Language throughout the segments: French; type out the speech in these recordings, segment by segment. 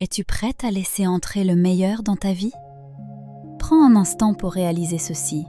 Es-tu prête à laisser entrer le meilleur dans ta vie? Prends un instant pour réaliser ceci.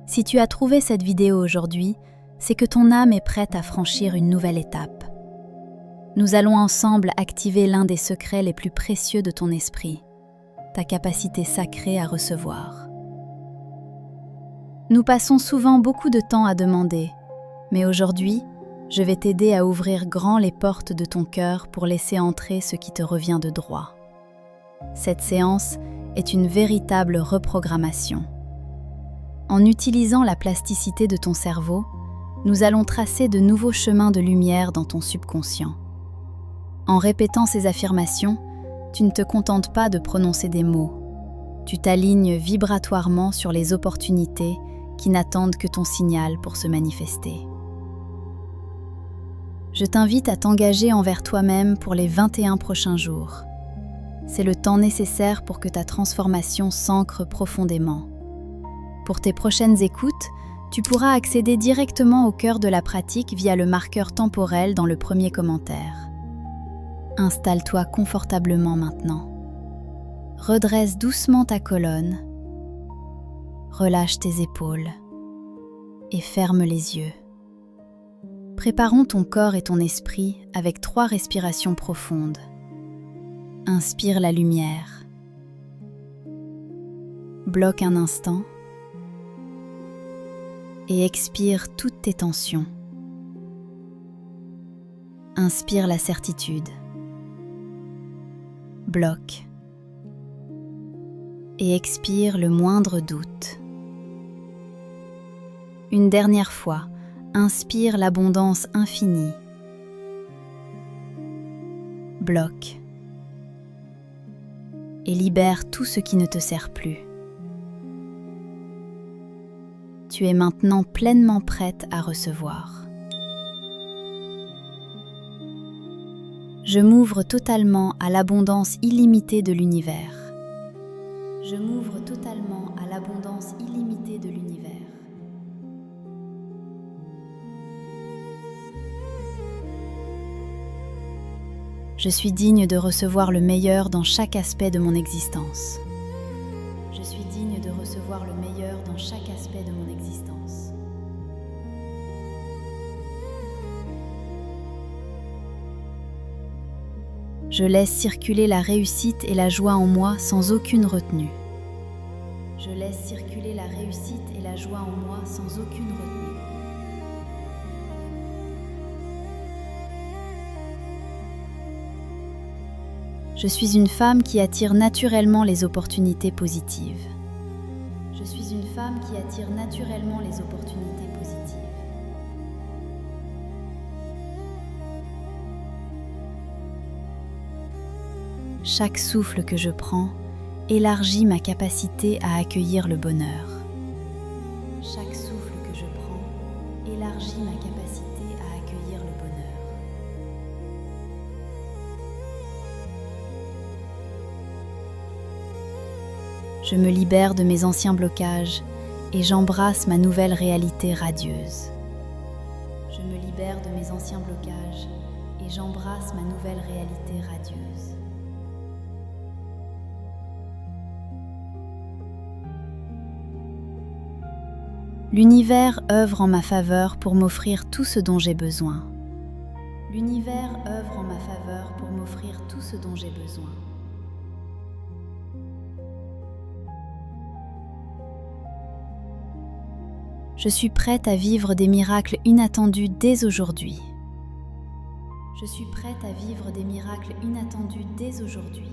Si tu as trouvé cette vidéo aujourd'hui, c'est que ton âme est prête à franchir une nouvelle étape. Nous allons ensemble activer l'un des secrets les plus précieux de ton esprit, ta capacité sacrée à recevoir. Nous passons souvent beaucoup de temps à demander, mais aujourd'hui, je vais t'aider à ouvrir grand les portes de ton cœur pour laisser entrer ce qui te revient de droit. Cette séance est une véritable reprogrammation. En utilisant la plasticité de ton cerveau, nous allons tracer de nouveaux chemins de lumière dans ton subconscient. En répétant ces affirmations, tu ne te contentes pas de prononcer des mots. Tu t'alignes vibratoirement sur les opportunités qui n'attendent que ton signal pour se manifester. Je t'invite à t'engager envers toi-même pour les 21 prochains jours. C'est le temps nécessaire pour que ta transformation s'ancre profondément. Pour tes prochaines écoutes, tu pourras accéder directement au cœur de la pratique via le marqueur temporel dans le premier commentaire. Installe-toi confortablement maintenant. Redresse doucement ta colonne, relâche tes épaules et ferme les yeux. Préparons ton corps et ton esprit avec 3 respirations profondes. Inspire la lumière. Bloque un instant et expire toutes tes tensions. Inspire la certitude. Bloque. Et expire le moindre doute. Une dernière fois, inspire l'abondance infinie. Bloque. Et libère tout ce qui ne te sert plus. Tu es maintenant pleinement prête à recevoir. Je m'ouvre totalement à l'abondance illimitée de l'univers. Je m'ouvre totalement à l'abondance illimitée de l'univers. Je suis digne de recevoir le meilleur dans chaque aspect de mon existence. Je suis digne de recevoir le meilleur dans chaque aspect de mon existence. Je laisse circuler la réussite et la joie en moi sans aucune retenue. Je laisse circuler la réussite et la joie en moi sans aucune retenue. Je suis une femme qui attire naturellement les opportunités positives. Je suis une femme qui attire naturellement les opportunités positives. Chaque souffle que je prends élargit ma capacité à accueillir le bonheur. Chaque souffle que je prends élargit ma capacité à accueillir le bonheur. Je me libère de mes anciens blocages et j'embrasse ma nouvelle réalité radieuse. Je me libère de mes anciens blocages et j'embrasse ma nouvelle réalité radieuse. L'univers œuvre en ma faveur pour m'offrir tout ce dont j'ai besoin. L'univers œuvre en ma faveur pour m'offrir tout ce dont j'ai besoin. Je suis prête à vivre des miracles inattendus dès aujourd'hui. Je suis prête à vivre des miracles inattendus dès aujourd'hui.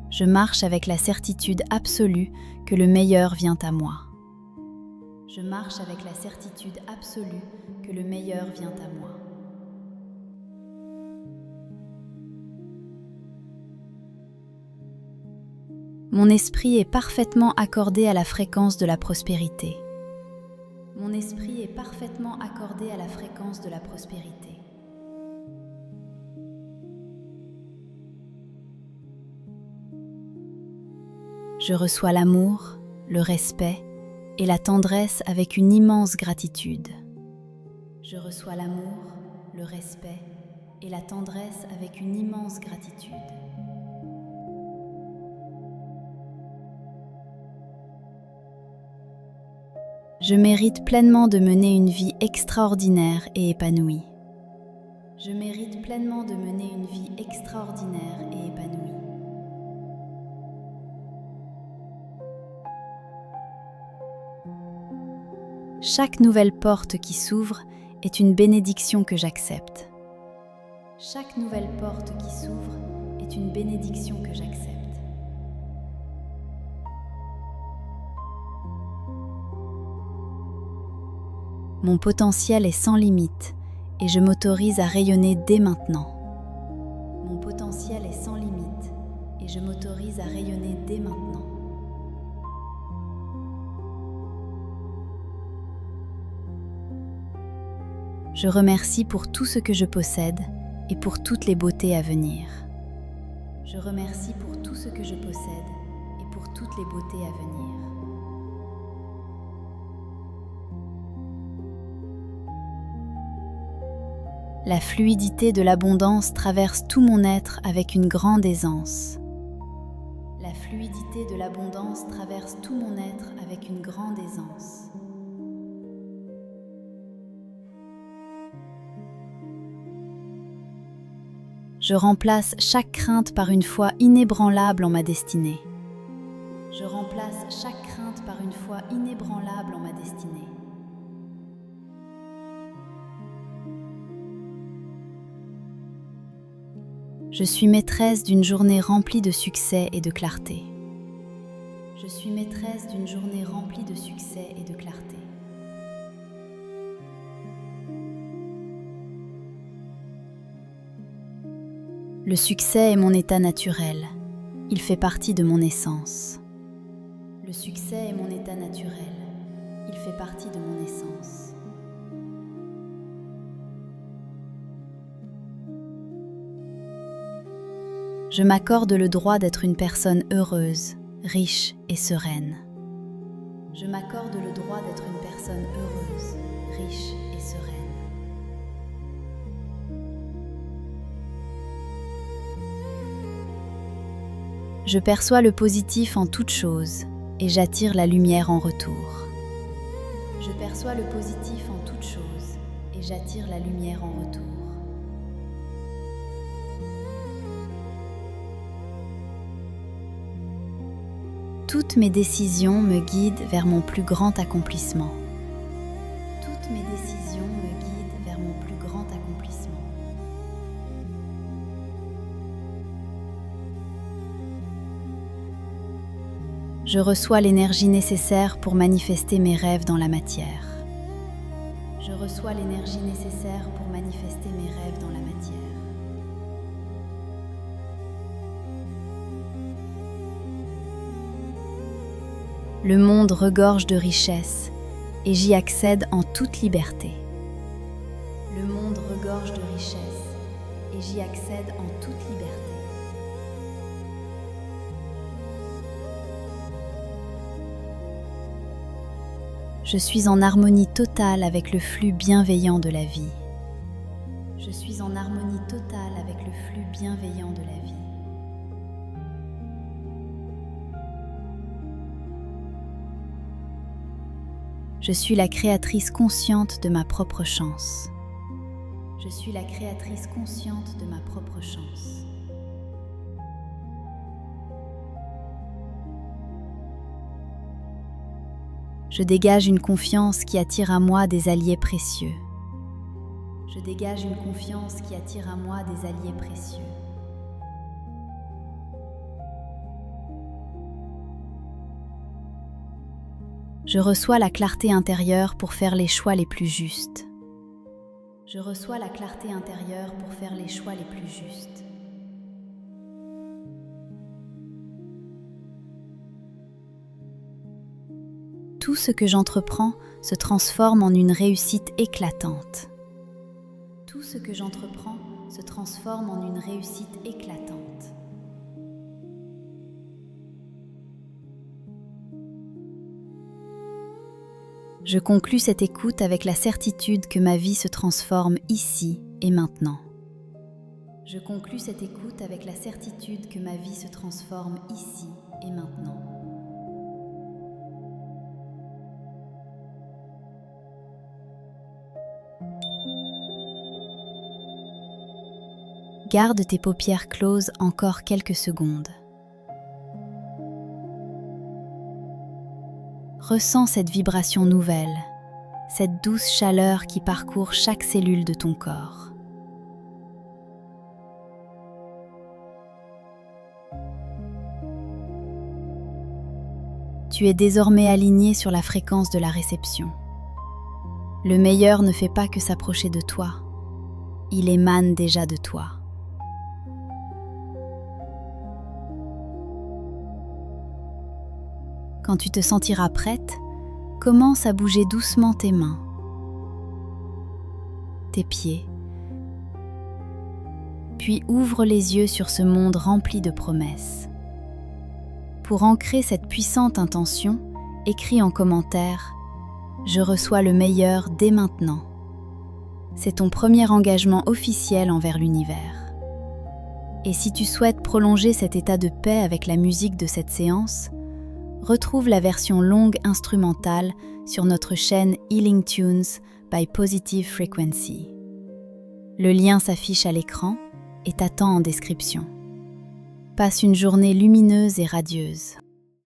Je marche avec la certitude absolue que le meilleur vient à moi. Je marche avec la certitude absolue que le meilleur vient à moi. Mon esprit est parfaitement accordé à la fréquence de la prospérité. Mon esprit est parfaitement accordé à la fréquence de la prospérité. Je reçois l'amour, le respect et la tendresse avec une immense gratitude. Je reçois l'amour, le respect et la tendresse avec une immense gratitude. Je mérite pleinement de mener une vie extraordinaire et épanouie. Je mérite pleinement de mener une vie extraordinaire et épanouie. Chaque nouvelle porte qui s'ouvre est une bénédiction que j'accepte. Chaque nouvelle porte qui s'ouvre est une bénédiction que j'accepte. Mon potentiel est sans limite et je m'autorise à rayonner dès maintenant. Mon potentiel est sans limite et je m'autorise à rayonner dès maintenant. Je remercie pour tout ce que je possède et pour toutes les beautés à venir. Je remercie pour tout ce que je possède et pour toutes les beautés à venir. La fluidité de l'abondance traverse tout mon être avec une grande aisance. La fluidité de l'abondance traverse tout mon être avec une grande aisance. Je remplace chaque crainte par une foi inébranlable en ma destinée. Je remplace chaque crainte par une foi inébranlable en ma destinée. Je suis maîtresse d'une journée remplie de succès et de clarté. Je suis maîtresse d'une journée remplie de succès et de clarté. Le succès est mon état naturel. Il fait partie de mon essence. Le succès est mon état naturel. Il fait partie de mon essence. Je m'accorde le droit d'être une personne heureuse, riche et sereine. Je m'accorde le droit d'être une personne heureuse, riche et sereine. Je perçois le positif en toute chose et j'attire la lumière en retour. Je perçois le positif en toute chose et j'attire la lumière en retour. Toutes mes décisions me guident vers mon plus grand accomplissement. Toutes mes décisions me guident vers mon plus grand accomplissement. Je reçois l'énergie nécessaire pour manifester mes rêves dans la matière. Je reçois l'énergie nécessaire pour manifester mes rêves dans la matière. Le monde regorge de richesses et j'y accède en toute liberté. Le monde regorge de richesses et j'y accède en toute liberté. Je suis en harmonie totale avec le flux bienveillant de la vie. Je suis en harmonie totale avec le flux bienveillant de la vie. Je suis la créatrice consciente de ma propre chance. Je suis la créatrice consciente de ma propre chance. Je dégage une confiance qui attire à moi des alliés précieux. Je dégage une confiance qui attire à moi des alliés précieux. Je reçois la clarté intérieure pour faire les choix les plus justes. Je reçois la clarté intérieure pour faire les choix les plus justes. Tout ce que j'entreprends se transforme en une réussite éclatante. Tout ce que j'entreprends se transforme en une réussite éclatante. Je conclus cette écoute avec la certitude que ma vie se transforme ici et maintenant. Je conclus cette écoute avec la certitude que ma vie se transforme ici et maintenant. Garde tes paupières closes encore quelques secondes. Ressens cette vibration nouvelle, cette douce chaleur qui parcourt chaque cellule de ton corps. Tu es désormais aligné sur la fréquence de la réception. Le meilleur ne fait pas que s'approcher de toi, il émane déjà de toi. Quand tu te sentiras prête, commence à bouger doucement tes mains, tes pieds, puis ouvre les yeux sur ce monde rempli de promesses. Pour ancrer cette puissante intention, écris en commentaire « Je reçois le meilleur dès maintenant ». C'est ton premier engagement officiel envers l'univers. Et si tu souhaites prolonger cet état de paix avec la musique de cette séance, retrouve la version longue instrumentale sur notre chaîne Healing Tunes by Positive Frequency. Le lien s'affiche à l'écran et t'attend en description. Passe une journée lumineuse et radieuse.